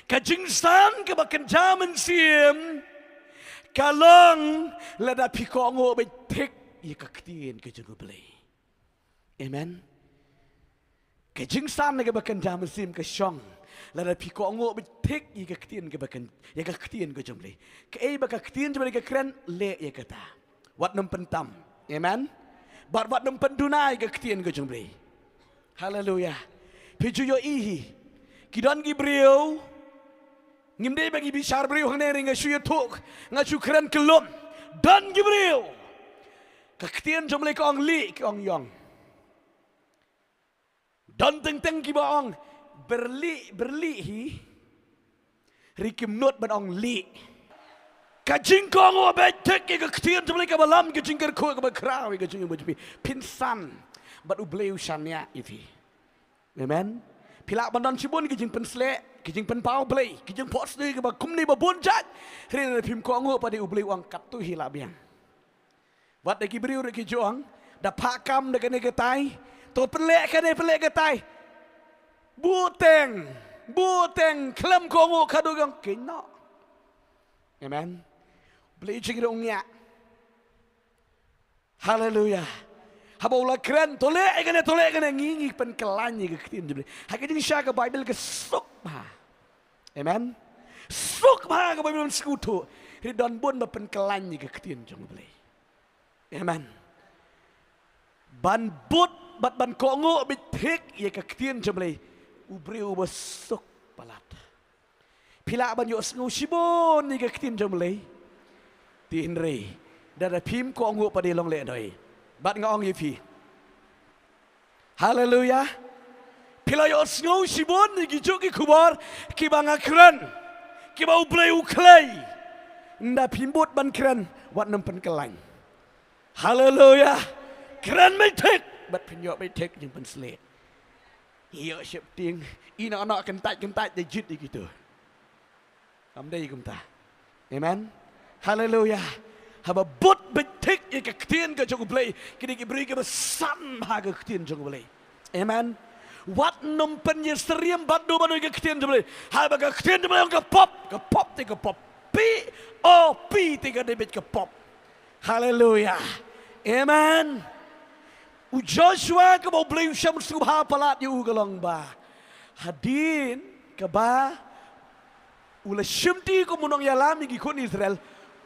Kajingsan kebakan zaman siem. Kalong lada pikongo betek ye kaktiin ke jengu beli. Amen. Kajingsan kebakan zaman siem ke syong. Lada pikongo betek ye kaktiin kebakan ye kaktiin ke jengu beli. Ke bakaktiin jemali ke keren le ye kata. Wat nem pentam. Amen. Wat nem pendunai kaktiin ke jengu beli. Haleluya. Piju yo ihi. Kidan gibriu. Ngimdei bagi bicara beliau hangering ngasu yatuk ngasu keren kelum dan gibriu kaktian jomle ke ong li ke ong yong dan teng ki ba ong berli hi rikim not ban ong li kajing kong o betek ke kaktian jomle ke balam ke jingker ko ke bakrau ke jing bojupi pinsan bat ubleu shania ifi. Amen. Pilak bandan sibun ke jingpynsleh ke jingpynpau blei ke jing pot sendiri ke Kumno babunjat rin pim ko angu pada ublei wang kat tu hilap yang wat de gibriu ke joang da pakam de kene ketai to pelek ketai buteng klem ko angu kadu yang kena. Amen. Blei jing ongnya. Haleluya. Habaulah keren tolek kena ngingi penkelanya ke ketin jebli. Hakini sya ke Bible ke sok bah. Amen. Sok bah ke Bible sekutu. Ridon bun ba penkelanya ke ketin jebli. Amen. Ban but ban kongo bitik ye ke ketin jebli. Ubri uba sok palat. Pila ban yo sengu sibon ni ke ketin jebli. Tinre. Dada pim kongo pada long le doi. Bat ngong yipi. Haleluya. Pila yo snow sibon ni gijuk ki kubar ki banga keren. Ki bau play uklay. Nda pimbut ban keren wat nem penkelany. Haleluya. Keren mai tek bat pinyo mai tek jingpynsleh. Yo siap ting ina anak kentat de jit gitu. Amdai kumta. Amen. Haleluya. Haba but betik ye kaktin ke jong play kini ki beri ke besan ha ke kaktin jong play. Amen. Wat numpen ye seriam badu banu ke kaktin jong play. Haba ke kaktin jong play ke pop te ke pop. P te ke debit ke pop. Haleluya. Amen. U Joshua ke mau play syam subha palat yu galong ba. Hadin ke ba ula syimti ko munong yalam ni kon Israel.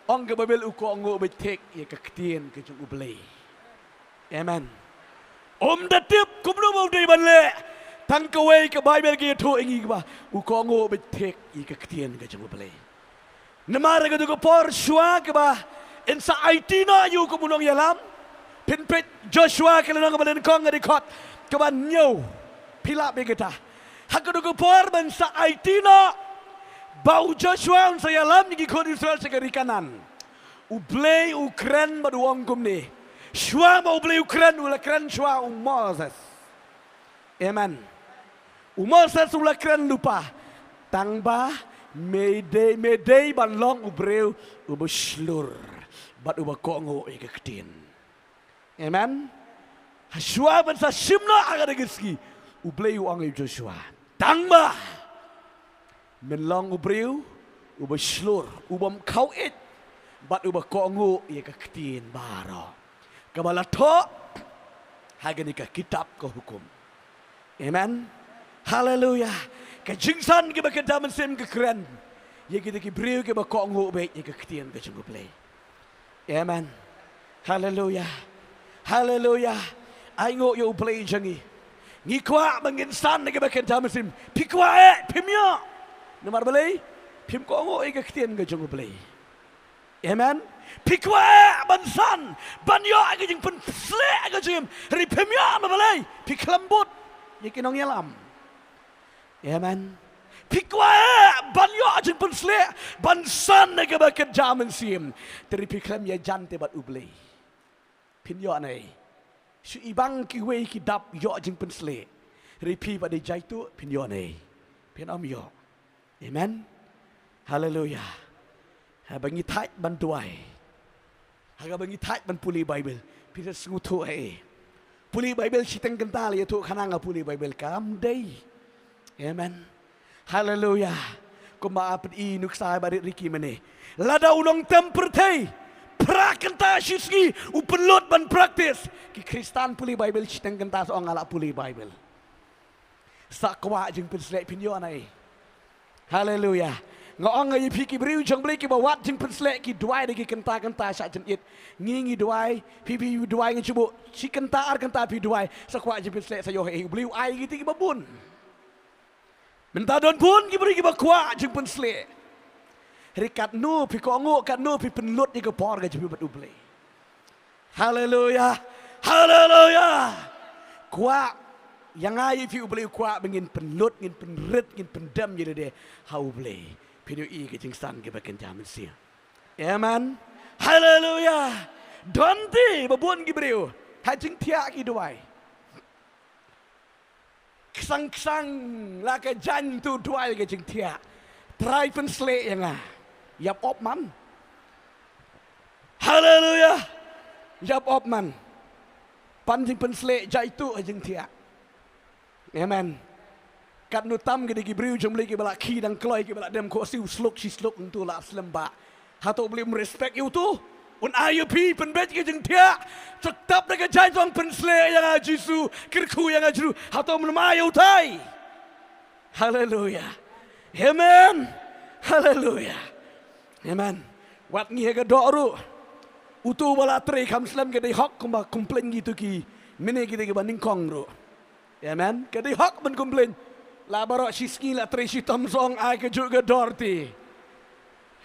Ong ke Babel uko ongo betek ye kaktin ke jung ublei. Amen. Datip kumno mau dei banle. Tang kawai ke Bible ke to ingi ba uko ongo betek ye kaktin ke jung ublei. Namara ke dugo por shua ke ba insa IT na yu ko munong yalam. Pinpit Joshua ke lanang baden kong ngadi kot ke ban nyo. Pila be kita. Hak dugo por ban sa IT na bau Joshua un saya lam ni kon Israel segeri kanan. Ublei ukren baduang kumni. Shua mau ublei ukren ula kren shua Moses. Amen. Moses ula kren lupa. Tangba medei ban long ubreu ubuslur. Bat uba kongo ikeketin. Amen. Shua ban sa shimna agak geski. Ublei uang Joshua. Tangba menlang ubriu, uba slur, ubam kau it, bat uba kongu ye kaktin baro. Kabala to, hagani ka kitab ko hukum. Amen. Haleluya. Kajingsan ke bakadaman sem ke keren. Ye kita ki briu ke ba kongu be ye kaktin ke junggu play. Amen. Haleluya. Haleluya. Aingo yo play jangi. Ngikwa manginsan ke bakadaman sem. Pikwa pimya. Nomor belai, pim kongo ega ketian ke jong belai. Amen. Pikwa bansan, banyo ega jingpynsleh ega jim. Ri pimya belai, piklambut ye kinong yalam. Amen. Pikwa banyo jingpynsleh bansan ega baket jaman sim. Teri piklam ye jante bat ublei. Pinyo anai. Su ibang ki wei ki dap yo jingpynsleh. Ri pi pada jaitu pinyo anai. Pin am yo. Amen. Haleluya. Habangi tait bantuai. Haga bangi tait ban puli Bible. Pira sengutu Puli Bible siteng kental ya tu kananga puli Bible kam day. Amen. Haleluya. kuma apat I nuk sai barit riki mene. Lada unong tempertei prakenta shisgi upenlot ban praktis ki Kristan puli Bible citeng kenta soang ala puli Bible. Sakwa jingpynsleh pinyo anai. Haleluya. Ngong ngai pi ki briu jong blei ki bawat jingpynsleh ki duai de ki kenta sa jen it ngingi duai pi duai ngi cubu si kenta ar kenta pi duai sakwa jingpynsleh sayo he bliu ai gitu ki babun. Minta don pun ki beri ki bakwa jingpynsleh. Rikat nu pi kongo kat nu pi penlut ni ke por ga jibi batu blei. Haleluya. Haleluya. Kwa yang ai pi blei kwa bengin penlut ngin penret ngin pendam jadi de hau blei. Pinu I ke jingsan ke baken jaman sia. Amen. Haleluya. Donti babun ki beriu. Ha jing tia ki duai. Kesang la ke jan tu duai ke jing tia. Try pensleh yang ah. Yap op man. Haleluya. Yap op man. Pan jing pensleh jai tu jing tia. Amen. Kat nutam gede gibriu jom lagi balak ki dan kloi ki balak dem ko siu sluk si sluk untuk la selamba. Hato beli merespek you tu. Un ayu pi penbet ke jeng tia. Tetap dekat jai tuang pensleh yang ajisu kirku yang ajru. Hato menemayu tai. Haleluya. Amen. Haleluya. Amen. Wat ngi ke doru. Utu balak tre kam slam gede hok kumba komplain gitu ki. Mene gede ke banding kong ru. Amen. Gede hok men komplain. La barok siski la tresi tom song ai ke juga dorti.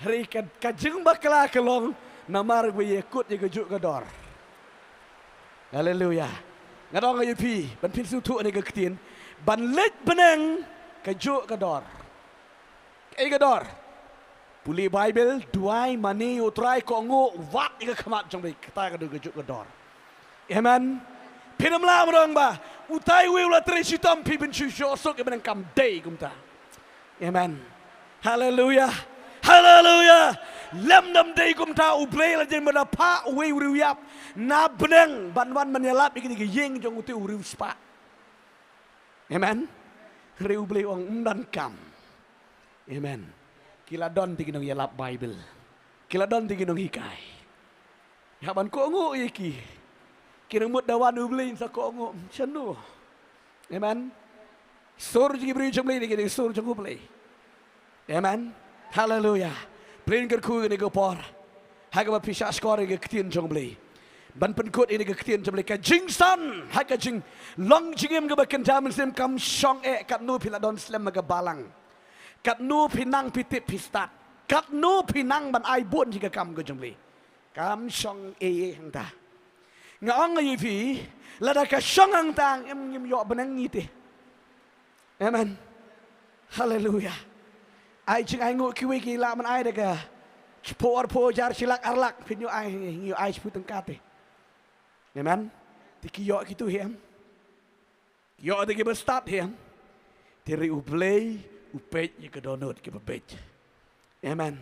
Hari kajeng bakla kelong namar gue ikut je ke juga dor. Haleluya. Ngadong ayu pi ban pin su tu ni ke ketin ban let beneng ke juga dor. Ke dor. Puli Bible duai mani utrai kongo wat ke kemat jong kita ke juga dor. Amen. Pinam la merong ba. Utai wila tresi tom pi ben shusho sok ibn kam day kumta. Amen. Haleluya. Haleluya. Lem nam day kumta ublay la jen bana pa we uriap na beneng banwan menyelap iki yeng jong uti uriu spa. Amen. Riu blay ong dan kam. Amen. Kila don tiginong yelap Bible. Kila don tiginong hikai. Haban ko ngo iki. Kira mut dawan ubli sa kongo chanu. Amen. Sur ji bri jomli ni sur jong ubli. Amen. Hallelujah. Plain ker ku ni go por. Ha ga pisha skor ge ktin jomli. Ban pen kut ini ge ktin jomli ka jingsan. Ha ka jing long jingem ge baken jaman sim kam shong kat nu piladon slem ga balang. Kat nu pinang pitip pistat. Kat nu pinang ban ai bun ji ga kam ge jomli. Kam shong hang ta. Ngong ayu pi lada ka shongang tang em yo benang ngite. Amen. Haleluya. Ai ching ai ngu kiwi ki la man ai de ka por jar silak arlak pin yo ai puteng kate. Amen. Tiki yo kitu hiam. Yo de ki bestat hiam. Tiri ublei upej ye ka donut ki babej. Amen.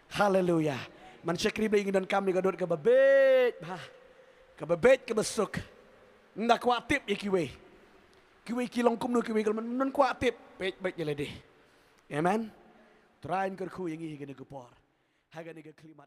Haleluya. Man syakri bling dan kami ka donut ka babej. Kababet kabasuk. Ndak kuatip ikiwe. Kiwe kilong kumno kiwe kalman non kuatip. Pej baik jelede. Amen. Terain kerku yang ini kena kepor. Haga ni ke klimat